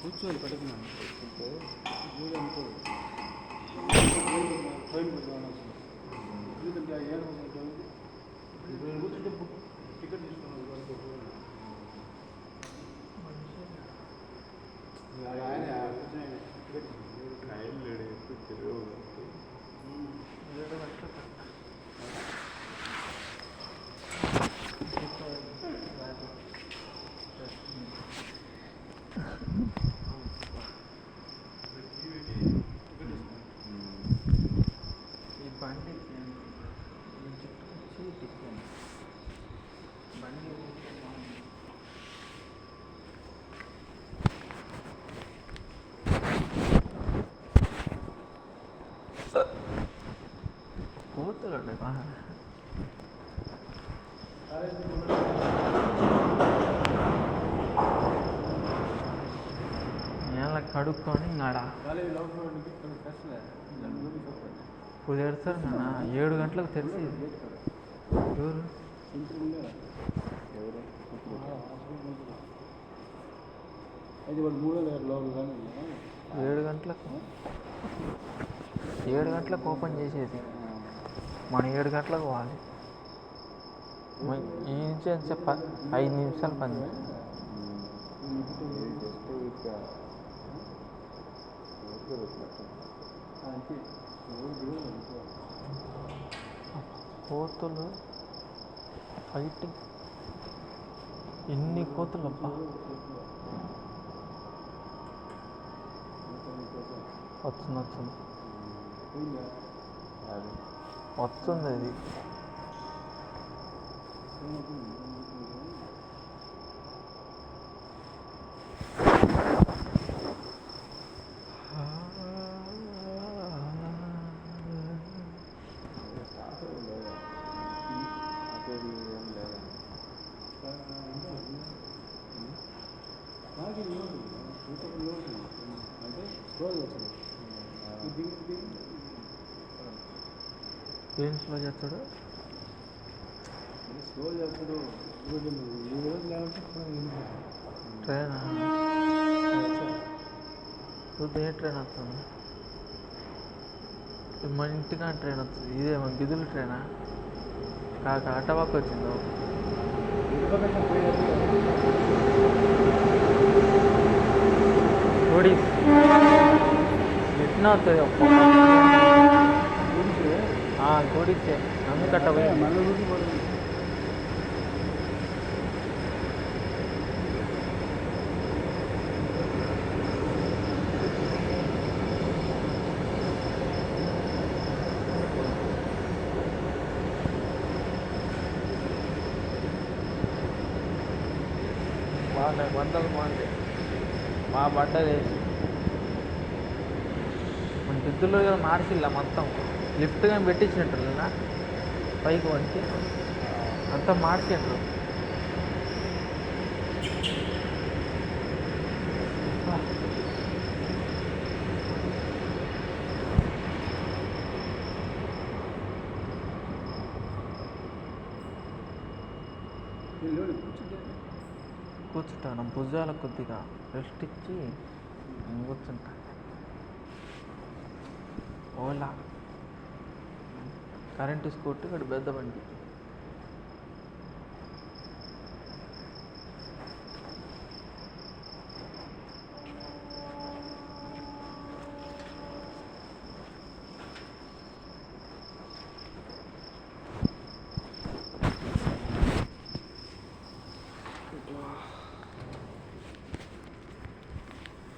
కూర్చోని పడుకున్నాను కూర్చుంటే టికెట్ తీసుకున్నాను ఆయన టికెట్ బండి చుట్టూ వచ్చి తిప్పాను బండి కూతురండి నేల కడుక్కొని ఆడ ఇప్పుడు తెరుస్తారు నాన్న 7 గంటలకు తెరిచి ఎవరు అది వాళ్ళు 3 లోపల కానీ 7 గంటలకు ఓపెన్ చేసేది మనం 7 గంటలకు పోవాలి ఈ నుంచి 5 నిమిషాలు పని కోతులు ఫైటింగ్ ఎన్ని కోతులు అబ్బా వస్తుంది అది ఏం స్లో చేస్తాడు ట్రైన్ చూద్దాం ఏ ట్రైన్ వస్తుంది మన ఇంటికా ట్రైన్ వస్తుంది ఇదేమో గిదులు ట్రైనా కాక అటవాకు వచ్చిందో ఒడిస్ ఎట్లా వస్తుంది కొడితే అందుకట్ట బాగున్నాయి వందలు బాగుంటాయి మా బట్ట వేసి మన దిద్దులో మార్చిల్లా మొత్తం లిఫ్ట్ కానీ పెట్టించినట్టున్నా పైకి వంచి అంతా మార్చిండ్రు కూర్చుంటాను భుజాల కొద్దిగా రెస్ట్ ఇచ్చి కూర్చుంటా ఓలా కరెంటు స్కూటీ ఇక్కడ పెద్ద బండి Wow.